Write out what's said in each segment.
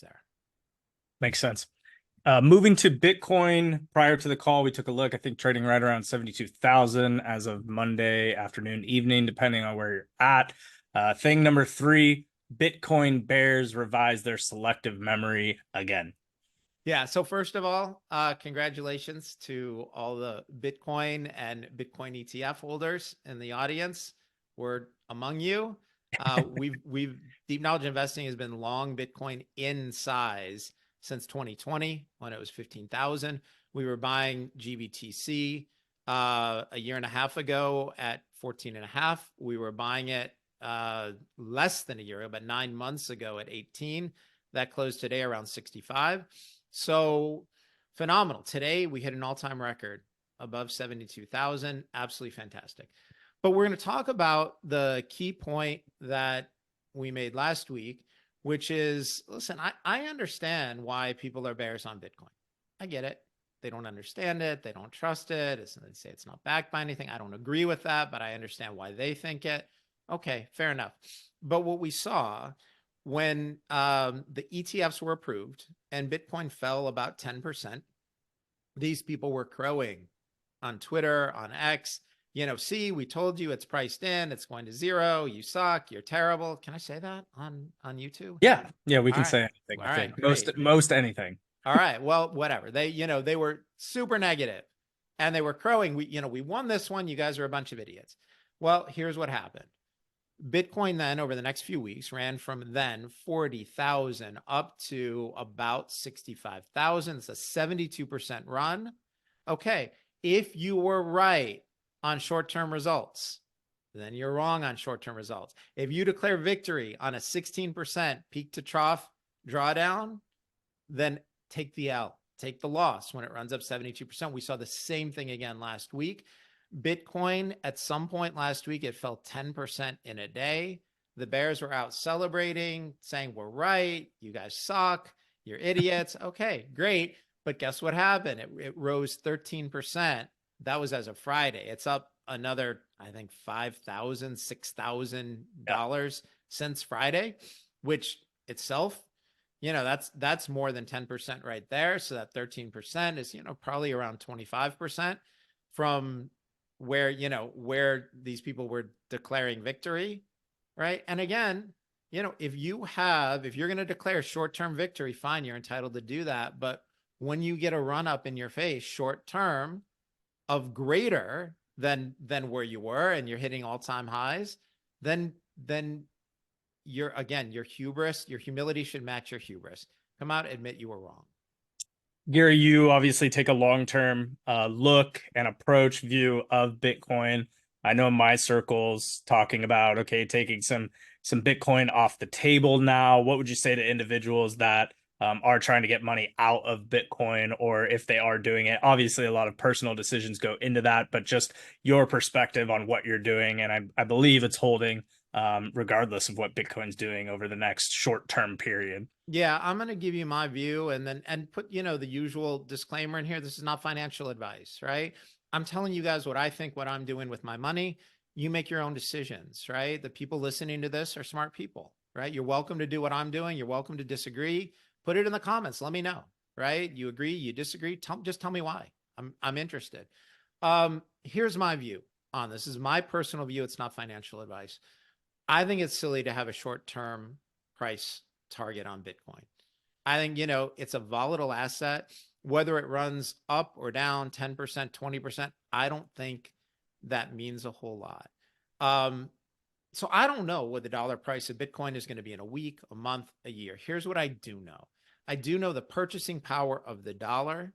there. Makes sense. Moving to Bitcoin, prior to the call, we took a look. I think trading right around 72,000 as of Monday afternoon, evening, depending on where you're at. Thing number 3, Bitcoin bears revise their selective memory again. Yeah. So first of all, congratulations to all the Bitcoin and Bitcoin ETF holders in the audience. We're among you. We've Deep Knowledge Investing has been long Bitcoin in size since 2020 when it was 15,000. We were buying GBTC a year and a half ago at 14 and a half. We were buying it less than a year ago, but 9 months ago at 18. That closed today around 65. So phenomenal. Today we hit an all-time record above 72,000. Absolutely fantastic. But we're going to talk about the key point that we made last week, which is, listen, I understand why people are bears on Bitcoin. I get it. They don't understand it. They don't trust it. They say it's not backed by anything. I don't agree with that, but I understand why they think it. Okay, fair enough. But what we saw when the ETFs were approved and Bitcoin fell about 10%, these people were crowing on Twitter, on X, see, we told you it's priced in, it's going to zero, you suck, you're terrible. Can I say that on YouTube? Yeah, we All can right. say anything. All I right, think great. most anything. All right, well, whatever. They were super negative and they were crowing. We won this one. You guys are a bunch of idiots. Well, here's what happened. Bitcoin then over the next few weeks ran from then 40,000 up to about 65,000. It's a 72% run. Okay. If you were right on short-term results, then you're wrong on short-term results. If you declare victory on a 16% peak to trough drawdown, then take the L, take the loss when it runs up 72%. We saw the same thing again last week. Bitcoin, at some point last week, it fell 10% in a day. The bears were out celebrating, saying, we're right. You guys suck. You're idiots. Okay, great. But guess what happened? It rose 13%. That was as of Friday. It's up another, I think, $5,000, $6,000 since Friday, which itself, that's more than 10% right there. So that 13% is, probably around 25% from where these people were declaring victory, right? And again, if you're going to declare short-term victory, fine, you're entitled to do that. But when you get a run up in your face short-term of greater than where you were and you're hitting all-time highs, then your humility should match your hubris. Come out, admit you were wrong. Gary, you obviously take a long-term look and approach view of Bitcoin. I know in my circles talking about, okay, taking some Bitcoin off the table now. What would you say to individuals that are trying to get money out of Bitcoin, or if they are doing it? Obviously, a lot of personal decisions go into that, but just your perspective on what you're doing. And I believe it's holding regardless of what Bitcoin's doing over the next short-term period. Yeah, I'm going to give you my view and put, the usual disclaimer in here. This is not financial advice, right? I'm telling you guys what I think, what I'm doing with my money. You make your own decisions, right? The people listening to this are smart people, right? You're welcome to do what I'm doing. You're welcome to disagree. Put it in the comments. Let me know, right? You agree, you disagree. Just tell me why. I'm interested. Here's my view on this. This is my personal view. It's not financial advice. I think it's silly to have a short-term price target on Bitcoin. I think, it's a volatile asset, whether it runs up or down 10%, 20%. I don't think that means a whole lot. So I don't know what the dollar price of Bitcoin is going to be in a week, a month, a year. Here's what I do know. I do know the purchasing power of the dollar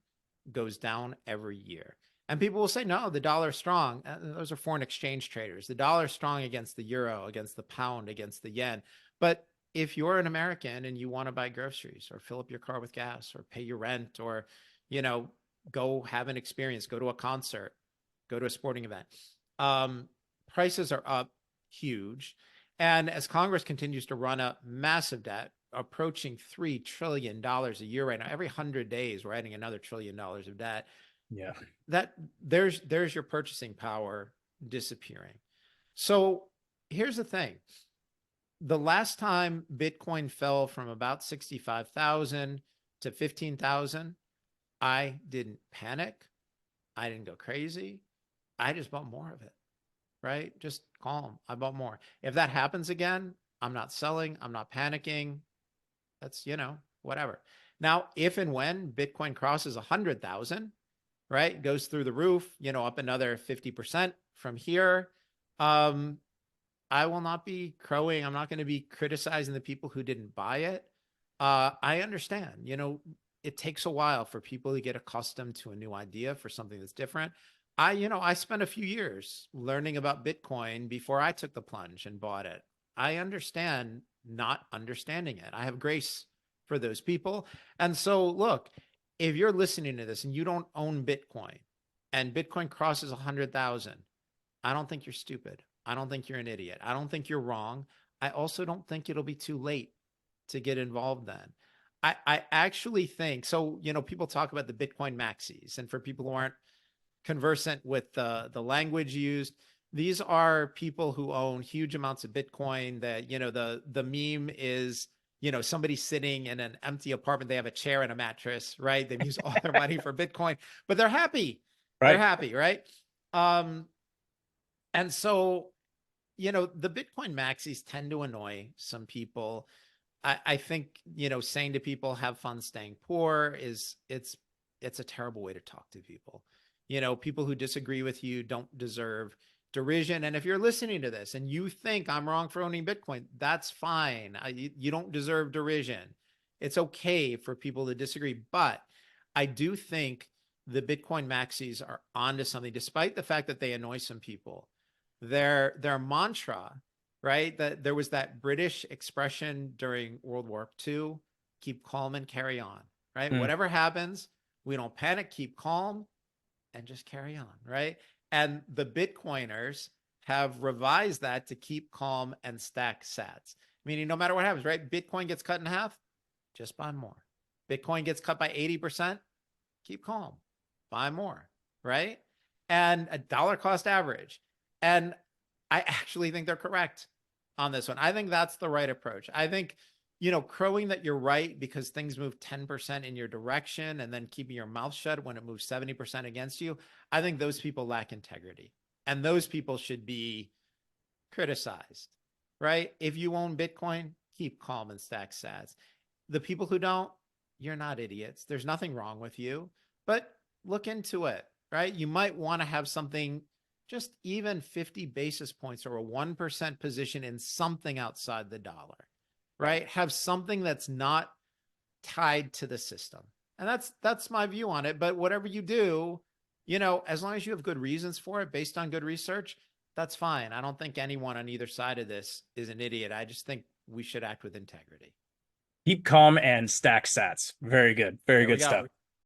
goes down every year. And people will say, no, the dollar is strong. Those are foreign exchange traders. The dollar is strong against the euro, against the pound, against the yen. But if you're an American and you want to buy groceries or fill up your car with gas or pay your rent or, go have an experience, go to a concert, go to a sporting event, prices are up huge. And as Congress continues to run up massive debt, approaching $3 trillion a year right now, every 100 days, we're adding another $1 trillion of debt. Yeah. That there's your purchasing power disappearing. So here's the thing. the last time Bitcoin fell from about 65,000 to 15,000, I didn't panic. I didn't go crazy. I just bought more of it, right? Just calm. I bought more. If that happens again, I'm not selling. I'm not panicking. That's, whatever. Now, if and when Bitcoin crosses 100,000, right, goes through the roof, up another 50% from here, I will not be crowing. I'm not going to be criticizing the people who didn't buy it. I understand, it takes a while for people to get accustomed to a new idea, for something that's different. I spent a few years learning about Bitcoin before I took the plunge and bought it. I understand not understanding it. I have grace for those people. And so look, if you're listening to this and you don't own Bitcoin and Bitcoin crosses 100,000, I don't think you're stupid. I don't think you're an idiot. I don't think you're wrong. I also don't think it'll be too late to get involved then. I actually think, so, people talk about the Bitcoin maxis, and for people who aren't conversant with the language used, these are people who own huge amounts of Bitcoin. That, the meme is, somebody sitting in an empty apartment. They have a chair and a mattress, right? They've used all their money for Bitcoin, but they're happy. Right. They're happy, right? And so, the Bitcoin maxis tend to annoy some people. I think, saying to people, have fun staying poor, it's a terrible way to talk to people. People who disagree with you don't deserve derision. And if you're listening to this and you think I'm wrong for owning Bitcoin, that's fine. You don't deserve derision. It's okay for people to disagree. But I do think the Bitcoin maxis are onto something, despite the fact that they annoy some people. Their mantra, right? That there was that British expression during World War II, keep calm and carry on, right? Whatever happens, we don't panic, keep calm and just carry on, right? And the Bitcoiners have revised that to keep calm and stack sats, meaning no matter what happens, right? Bitcoin gets cut in half, just buy more. Bitcoin gets cut by 80%, keep calm, buy more, right? And a dollar cost average. And I actually think they're correct on this one. I think that's the right approach. I think, crowing that you're right because things move 10% in your direction and then keeping your mouth shut when it moves 70% against you, I think those people lack integrity. And those people should be criticized, right? If you own Bitcoin, keep calm and stack sats. The people who don't, you're not idiots. There's nothing wrong with you, but look into it, right? You might want to have something, just even 50 basis points or a 1% position in something outside the dollar, right? Have something that's not tied to the system. And that's my view on it. But whatever you do, as long as you have good reasons for it based on good research, that's fine. I don't think anyone on either side of this is an idiot. I just think we should act with integrity. Keep calm and stack sats. Very good. Very There we good go. stuff.